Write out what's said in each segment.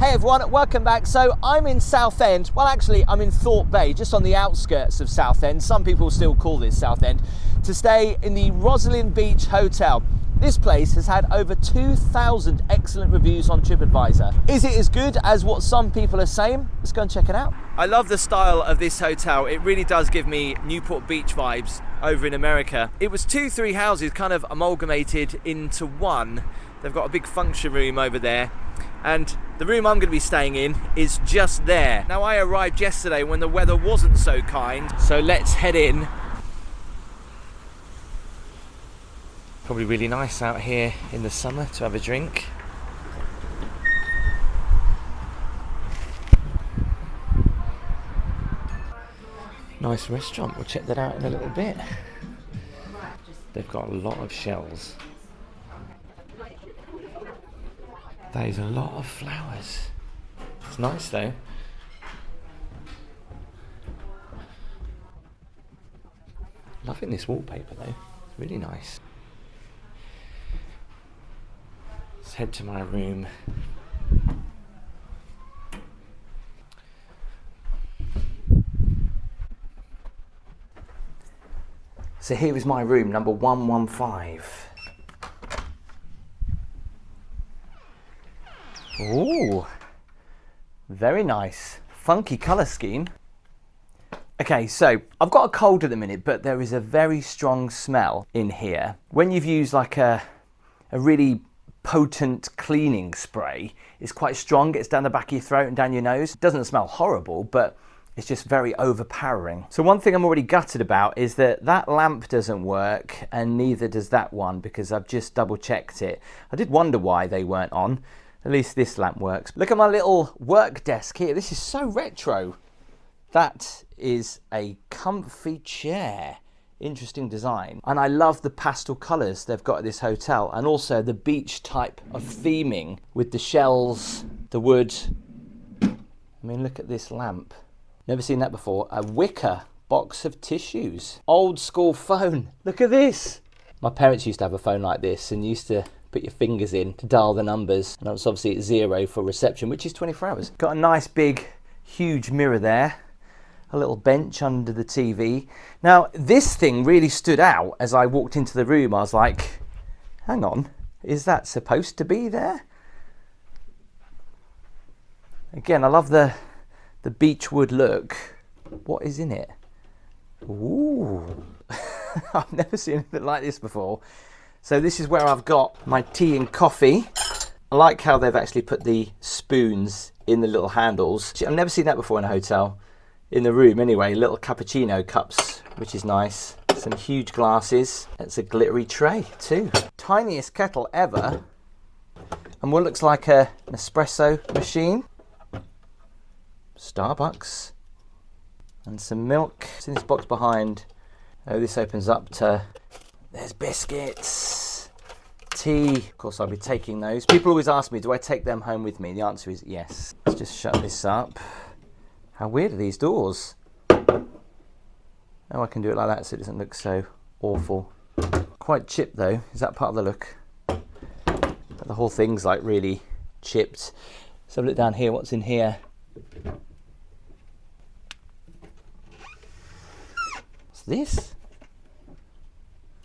Hey everyone, welcome back. So I'm in Southend. Well, actually, I'm in Thorpe Bay, just on the outskirts of Southend. Some people still call this Southend, to stay in the Roslin Beach Hotel. This place has had over 2,000 excellent reviews on TripAdvisor. Is it as good as what some people are saying? Let's go and check it out. I love the style of this hotel. It really does give me Newport Beach vibes over in America. It was 2-3 houses kind of amalgamated into one. They've got a big function room over there, and the room I'm going to be staying in is just there. Now, I arrived yesterday when the weather wasn't so kind, so let's head in. Probably really nice out here in the summer to have a drink. Nice restaurant, we'll check that out in a little bit. They've got a lot of shells. That is a lot of flowers. It's nice though. Loving this wallpaper though, it's really nice. Let's head to my room. So here is my room, number 115. Ooh, very nice. Funky colour scheme. Okay, so I've got a cold at the minute, but there is a very strong smell in here. When you've used like a really potent cleaning spray, it's quite strong, gets down the back of your throat and down your nose. It doesn't smell horrible, but it's just very overpowering. So one thing I'm already gutted about is that that lamp doesn't work, and neither does that one, because I've just double checked it. I did wonder why they weren't on. At least this lamp works. Look at my little work desk here. This is so retro. That is a comfy chair. Interesting design. And I love the pastel colours they've got at this hotel, and also the beach type of theming with the shells, the wood. I mean, look at this lamp. Never seen that before. A wicker box of tissues. Old school phone. Look at this. My parents used to have a phone like this and used to put your fingers in to dial the numbers, and it's obviously at 0 for reception, which is 24 hours. Got a nice big huge mirror there, a little bench under the TV. Now this thing really stood out as I walked into the room. I was like, hang on, is that supposed to be there? Again, I love the beechwood look. What is in it? Ooh. I've never seen anything like this before. So this is where I've got my tea and coffee. I like how they've actually put the spoons in the little handles. I've never seen that before in a hotel. In the room anyway, little cappuccino cups, which is nice. Some huge glasses. It's a glittery tray too. Tiniest kettle ever. And what looks like an espresso machine. Starbucks. And some milk. It's in this box behind. Oh, this opens up to... There's biscuits, tea. Of course, I'll be taking those. People always ask me, do I take them home with me? The answer is yes. Let's just shut this up. How weird are these doors? Oh, I can do it like that so it doesn't look so awful. Quite chipped though. Is that part of the look? The whole thing's like really chipped. So look down here, what's in here? What's this?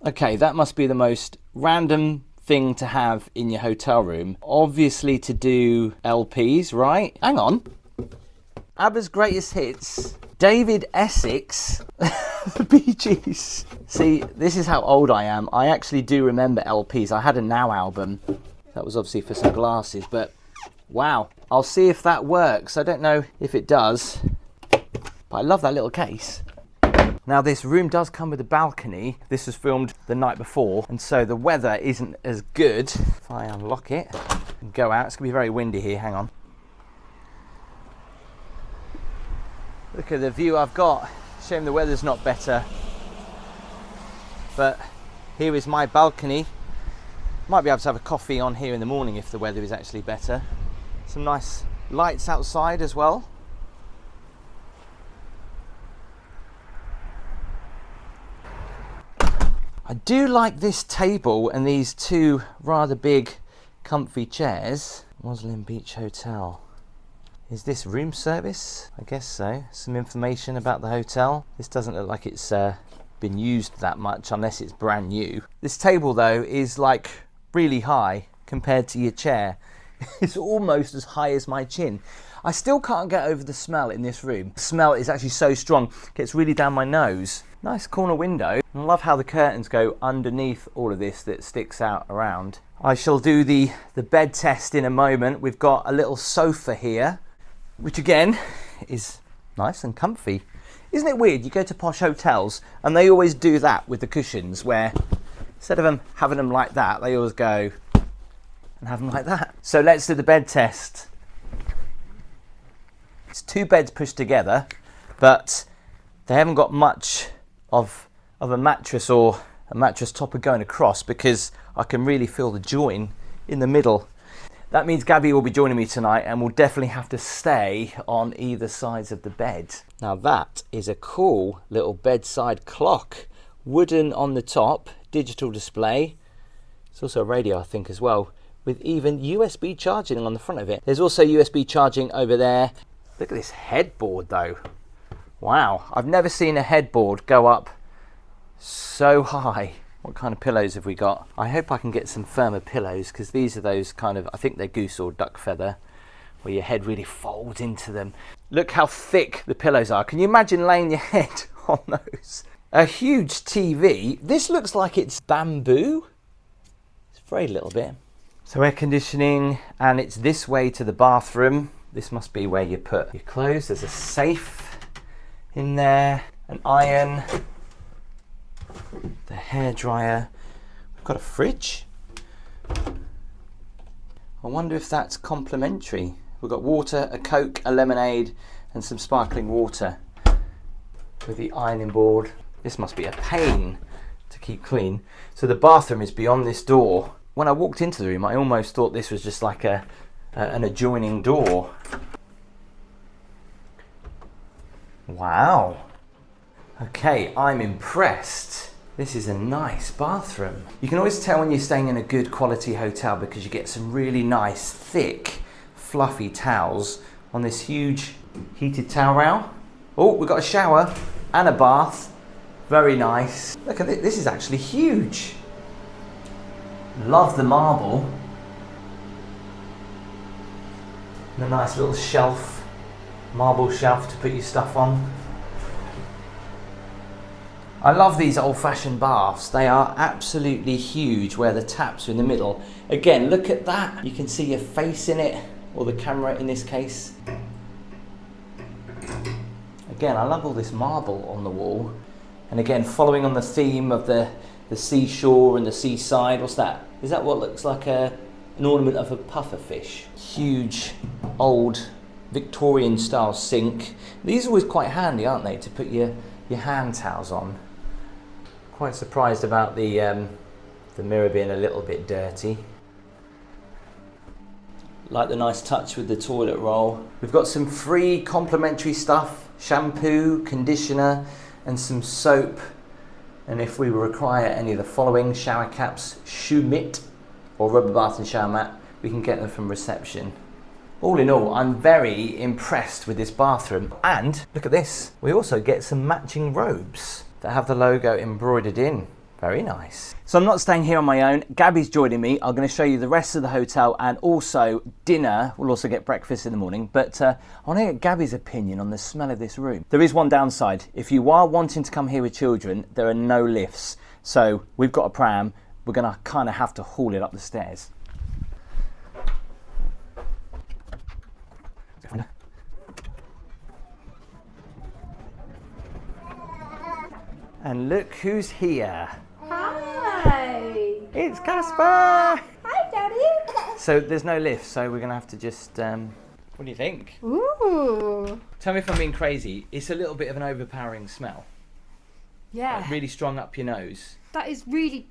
Okay, that must be the most random thing to have in your hotel room. Obviously to do LPs, right? Hang on. ABBA's Greatest Hits. David Essex. The Bee Gees. See, this is how old I am. I actually do remember LPs. I had a Now album. That was obviously for some glasses, but wow. I'll see if that works. I don't know if it does, but I love that little case. Now this room does come with a balcony. This was filmed the night before, and so the weather isn't as good. If I unlock it and go out, it's gonna be very windy here, hang on. Look at the view I've got. Shame the weather's not better. But here is my balcony. Might be able to have a coffee on here in the morning if the weather is actually better. Some nice lights outside as well. I do like this table and these two rather big comfy chairs. Roslin Beach Hotel. Is this room service? I guess so. Some information about the hotel. This doesn't look like it's been used that much unless it's brand new. This table though is like really high compared to your chair. It's almost as high as my chin. I still can't get over the smell in this room. The smell is actually so strong, it gets really down my nose. Nice corner window. I love how the curtains go underneath all of this that sticks out around. I shall do the bed test in a moment. We've got a little sofa here, which again is nice and comfy. Isn't it weird? You go to posh hotels and they always do that with the cushions, where instead of having them like that, they always go and have them like that. So let's do the bed test. It's two beds pushed together, but they haven't got much of a mattress or a mattress topper going across, because I can really feel the join in the middle. That means Gabby will be joining me tonight and we'll definitely have to stay on either sides of the bed. Now that is a cool little bedside clock. Wooden on the top, digital display. It's also a radio, I think, as well, with even USB charging on the front of it. There's also USB charging over there. Look at this headboard though. Wow, I've never seen a headboard go up so high. What kind of pillows have we got? I hope I can get some firmer pillows, because these are those kind of, I think they're goose or duck feather, where your head really folds into them. Look how thick the pillows are. Can you imagine laying your head on those? A huge TV. This looks like it's bamboo. It's very little bit. So air conditioning, and it's this way to the bathroom. This must be where you put your clothes. There's a safe in there, an iron, the hairdryer. We've got a fridge. I wonder if that's complimentary. We've got water, a Coke, a lemonade, and some sparkling water with the ironing board. This must be a pain to keep clean. So the bathroom is beyond this door. When I walked into the room, I almost thought this was just like an adjoining door. Wow. Okay, I'm impressed. This is a nice bathroom. You can always tell when you're staying in a good quality hotel, because you get some really nice, thick, fluffy towels on this huge heated towel rail. Oh, we've got a shower and a bath. Very nice. Look at this, this is actually huge. Love the marble. And a nice little shelf, marble shelf to put your stuff on. I love these old-fashioned baths. They are absolutely huge, where the taps are in the middle. Again, look at that. You can see your face in it, or the camera in this case. Again, I love all this marble on the wall. And again, following on the theme of the seashore and the seaside. What's that? Is that what looks like an ornament of a puffer fish? Huge, old, Victorian style sink. These are always quite handy, aren't they, to put your hand towels on. Quite surprised about the mirror being a little bit dirty. Like the nice touch with the toilet roll. We've got some free complimentary stuff, shampoo, conditioner, and some soap. And if we require any of the following: shower caps, shoe mitt, or rubber bath and shower mat, we can get them from reception. All in all, I'm very impressed with this bathroom. And look at this, we also get some matching robes that have the logo embroidered in. Very nice. So I'm not staying here on my own. Gabby's joining me. I'm going to show you the rest of the hotel, and also dinner. We'll also get breakfast in the morning. But I want to get Gabby's opinion on the smell of this room. There is one downside. If you are wanting to come here with children, there are no lifts. So we've got a pram. We're going to kind of have to haul it up the stairs. And look who's here. Hi. It's Casper. Hi, Daddy. So there's no lift, so we're going to have to just... what do you think? Ooh. Tell me if I'm being crazy. It's a little bit of an overpowering smell. Yeah. Like really strong up your nose. That is really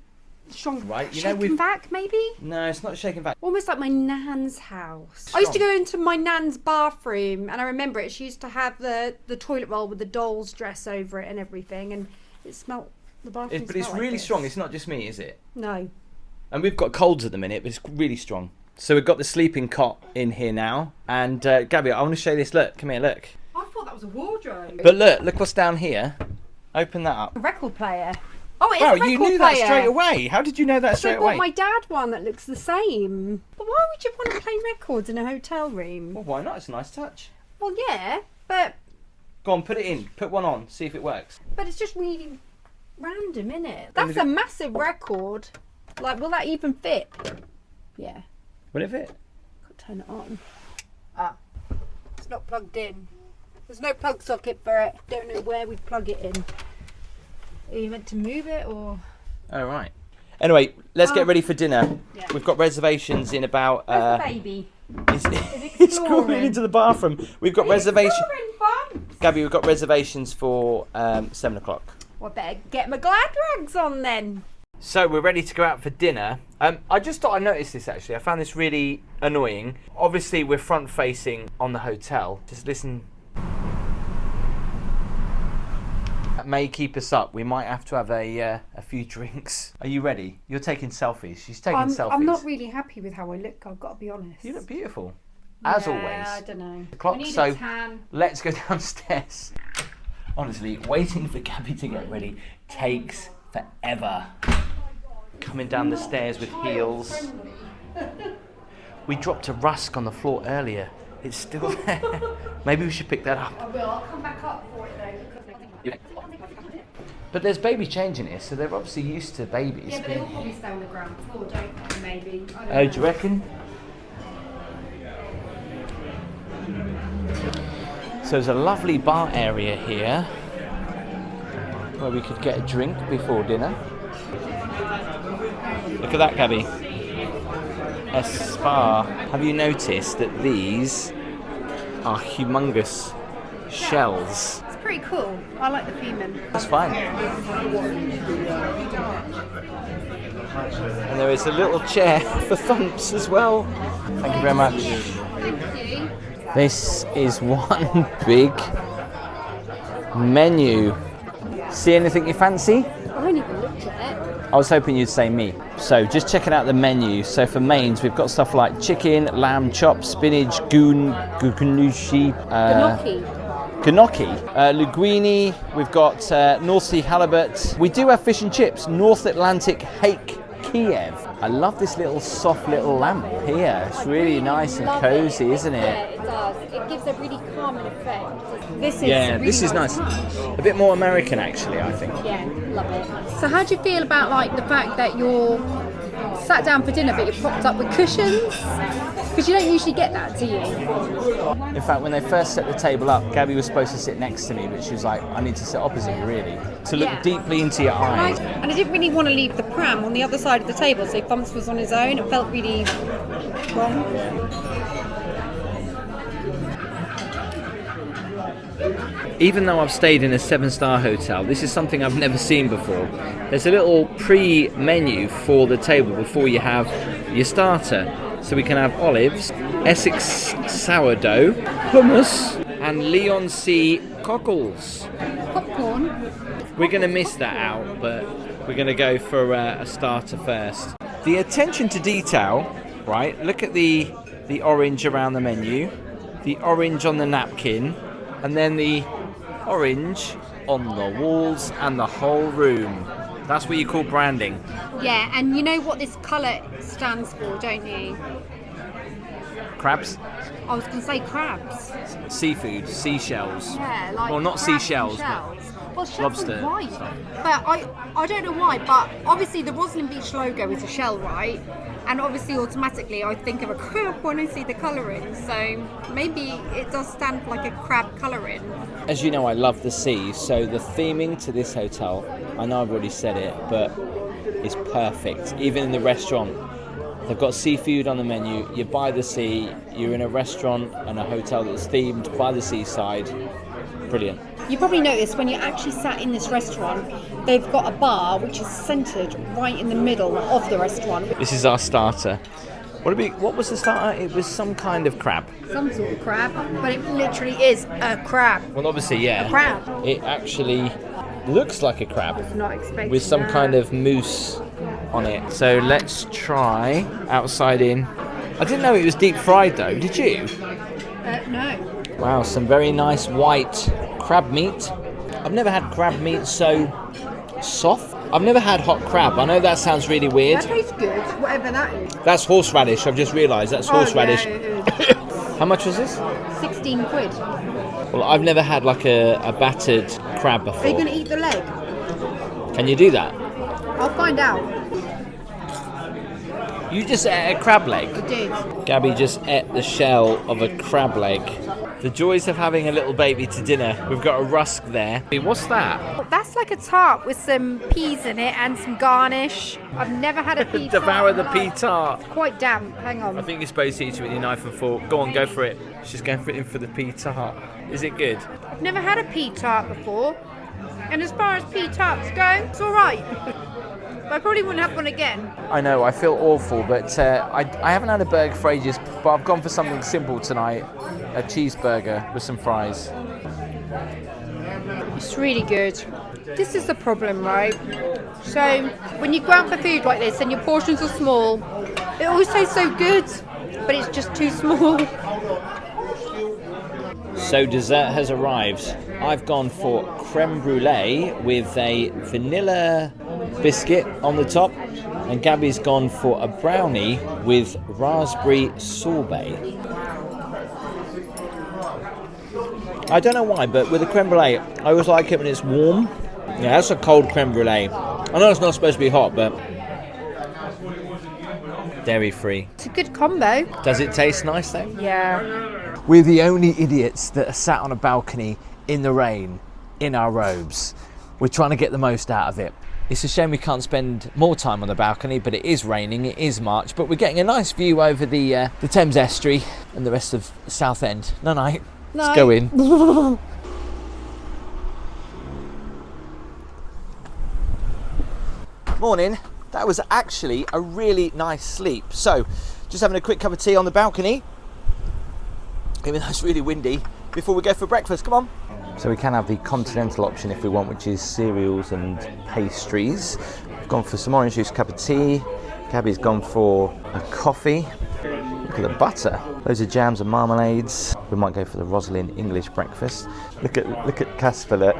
strong. Right, you know shaken we've... back, maybe? No, it's not shaking back. Almost like my nan's house. Strong. I used to go into my nan's bathroom, and I remember it. She used to have the toilet roll with the doll's dress over it and everything, and it smelled... The bathroom But it's smelled really like strong. this. It's not just me, is it? No. And we've got colds at the minute, but it's really strong. So we've got the sleeping cot in here now. And Gabby, I want to show you this. Look, come here, look. I thought that was a wardrobe. But look what's down here. Open that up. A record player. Oh, it's Wow, a record you knew player. that straight away. How did you know that straight I bought away? my dad one that looks the same. But why would you want to play records in a hotel room? Well, why not? It's a nice touch. Well, yeah, but Go on, put it in. Put one on. See if it works. it's just really random, isn't it? That's a massive record. Like, will that even fit? Yeah. Will it fit? Could turn it on. Ah, it's not plugged in. There's no plug socket for it. Don't know where we'd plug it in. Are you meant to move it or? Oh, right. Anyway, let's get ready for dinner. Yeah. We've got reservations in about... Where's the baby? He's crawling into the bathroom. We've got reservations... Fun. Gabby, we've got reservations for 7 o'clock. Well, I better get my glad rags on then. So we're ready to go out for dinner. I just thought I noticed this actually. I found this really annoying. Obviously, we're front facing on the hotel. Just listen. That may keep us up. We might have to have a few drinks. Are you ready? You're taking selfies. She's taking selfies. I'm not really happy with how I look. I've got to be honest. You look beautiful, as always. I don't know. Clock, I need so a tan. let's go downstairs. Honestly, waiting for Gabby to get ready takes forever. Coming down the stairs with heels. We dropped a rusk on the floor earlier. It's still there. Maybe we should pick that up. I will. I'll come back up for it though. But there's baby change in here, so they're obviously used to babies. Yeah, but they will probably stay on the ground floor, don't they? Maybe. I don't Oh, know. do you reckon? So there's a lovely bar area here where we could get a drink before dinner. Look at that, Gabby. A spa. Have you noticed that these are humongous shells? It's pretty cool. I like the theming. That's fine. And there is a little chair for thumps as well. Thank you very much. Thank you. This is one big menu. See anything you fancy? I haven't even looked at it. I was hoping you'd say me. So just checking out the menu. So for mains, we've got stuff like chicken, lamb chops, spinach, gunushi, gnocchi, linguine. We've got North Sea halibut. We do have fish and chips. North Atlantic hake Kiev. I love this little soft little lamp here. It's really nice and cozy, isn't Yeah, it? it does. It gives a really calming effect. This is Yeah, really this is nice. A bit more American, actually, I think. Yeah, love it. So how do you feel about like the fact that you're sat down for dinner but you're propped up with cushions? Because you don't usually get that, do you? In fact, when they first set the table up, Gabby was supposed to sit next to me, but she was like, I need to sit opposite you, really. To look Yeah. deeply into your eyes. And I didn't really want to leave the pram on the other side of the table, so Bumps was on his own. It felt really wrong. Even though I've stayed in a 7-star hotel, this is something I've never seen before. There's a little pre-menu for the table before you have your starter. So we can have olives, Essex sourdough, hummus, and Leon Sea cockles. Popcorn. We're going to miss that out, but we're going to go for a starter first. The attention to detail, right? Look at the orange around the menu, the orange on the napkin, and then the orange on the walls and the whole room. That's what you call branding. Yeah, and you know what this colour stands for, don't you? Crabs, I was going to say crabs. seafood, seashells. Yeah, like Well, not crabs and seashells, but shells. Well, shells lobster are white. stuff. But I don't know why, but obviously the Roslin Beach logo is a shell, right? And obviously automatically I think of a crab when I see the colouring. So maybe it does stand for like a crab colouring. As you know, I love the sea, so the theming to this hotel, I know I've already said it, but it's perfect. Even in the restaurant, they've got seafood on the menu, you're by the sea, you're in a restaurant and a hotel that's themed by the seaside. Brilliant. You probably noticed when you're actually sat in this restaurant, they've got a bar which is centred right in the middle of the restaurant. This is our starter. What was the starter? It was some kind of crab. Some sort of crab, but it literally is a crab. Well, obviously, yeah. A crab. It actually looks like a crab Not expecting with some that. kind of mousse on it. So let's try outside in I didn't know it was deep fried though, did you? No. Wow, some very nice white crab meat. I've never had crab meat so soft. I've nenever had hot crab. I know that sounds really weird. That tastes good, whatever that is. That's horseradish, I've just realised. That's horseradish. Yeah, it is. How much was this? 16 quid. Well, I've never had like a battered crab before. Are you going to eat the leg? Can you do that? I'll find out. You just ate a crab leg? I did. Gabby just ate the shell of a crab leg. The joys of having a little baby to dinner. We've got a rusk there. What's that? That's like a tart with some peas in it and some garnish. I've never had a pea tart. Devour the pea tart. It's quite damp. Hang on. I think you're supposed to eat it with your knife and fork. Go on, go for it. She's going in for the pea tart. Is it good? I've never had a pea tart before. And as far as pea tarts go, it's all right. I probably wouldn't have one again. I know, I feel awful, but I haven't had a burger for ages, but I've gone for something simple tonight. A cheeseburger with some fries. It's really good. This is the problem, right? So, when you go out for food like this and your portions are small, it always tastes so good, but it's just too small. So dessert has arrived. I've gone for creme brulee with a vanilla biscuit on the top, and Gabby's gone for a brownie with raspberry sorbet. I don't know why, but with the creme brulee, I always like it when it's warm. Yeah, that's a cold creme brulee. I know it's not supposed to be hot, but dairy free. It's a good combo. Does it taste nice though? Yeah. We're the only idiots that are sat on a balcony in the rain, in our robes. We're trying to get the most out of it. It's a shame we can't spend more time on the balcony, but it is raining, it is March, but we're getting a nice view over the Thames Estuary and the rest of Southend. No. Let's go in. Morning. That was actually a really nice sleep. So, just having a quick cup of tea on the balcony, even though it's really windy, before we go for breakfast. Come on. So we can have the continental option if we want, which is cereals and pastries. I've gone for some orange juice, cup of tea. Gabby's gone for a coffee. Look at the butter. Loads of jams and marmalades. We might go for the Roslin English breakfast. Look at Casper, look.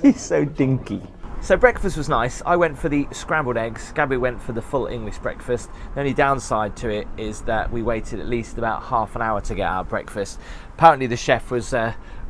He's so dinky. So breakfast was nice. I went for the scrambled eggs. Gabby went for the full English breakfast. The only downside to it is that we waited at least about half an hour to get our breakfast. Apparently the chef was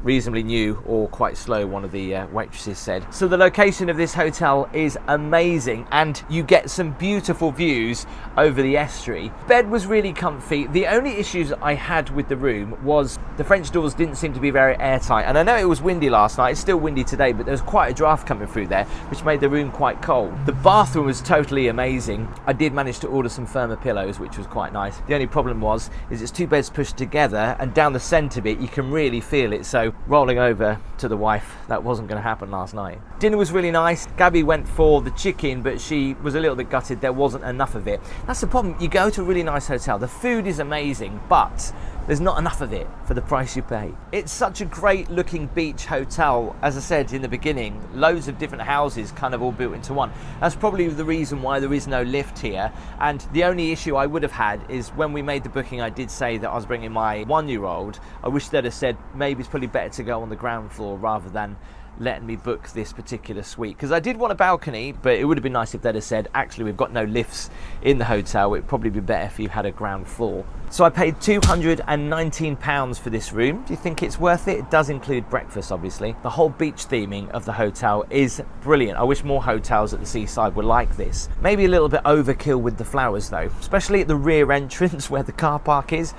reasonably new or quite slow, one of the waitresses said. So the location of this hotel is amazing and you get some beautiful views over the estuary. Bed was really comfy. The only issues I had with the room was the French doors didn't seem to be very airtight, and I know it was windy last night, it's still windy today, but there's quite a draft coming through there which made the room quite cold. The bathroom was totally amazing. I did manage to order some firmer pillows, which was quite nice. The only problem is it's two beds pushed together, and down the centre bit you can really feel it, so rolling over to the wife, that wasn't going to happen last night. Dinner was really nice. Gabby went for the chicken, but she was a little bit gutted there wasn't enough of it. That's the problem. You go to a really nice hotel, the food is amazing, but there's not enough of it for the price you pay. It's such a great looking beach hotel. As I said in the beginning, loads of different houses kind of all built into one. That's probably the reason why there is no lift here. And the only issue I would have had is when we made the booking, I did say that I was bringing my 1-year-old. I wish they'd have said maybe it's probably better to go on the ground floor rather than letting me book this particular suite, because I did want a balcony, but it would have been nice if they'd have said actually we've got no lifts in the hotel. It'd probably be better if you had a ground floor. So I paid £219 for this room. Do you think it's worth it? It does include breakfast, obviously. The whole beach theming of the hotel is brilliant. I wish more hotels at the seaside were like this. Maybe a little bit overkill with the flowers though, especially at the rear entrance where the car park is.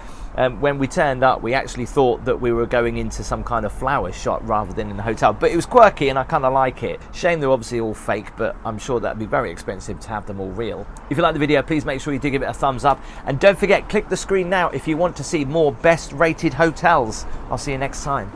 When we turned up, we actually thought that we were going into some kind of flower shop rather than in the hotel, but it was quirky and I kind of like it. Shame they're obviously all fake, but I'm sure that'd be very expensive to have them all real. If you like the video, please make sure you do give it a thumbs up, and don't forget, click the screen now if you want to see more best rated hotels. I'll see you next time.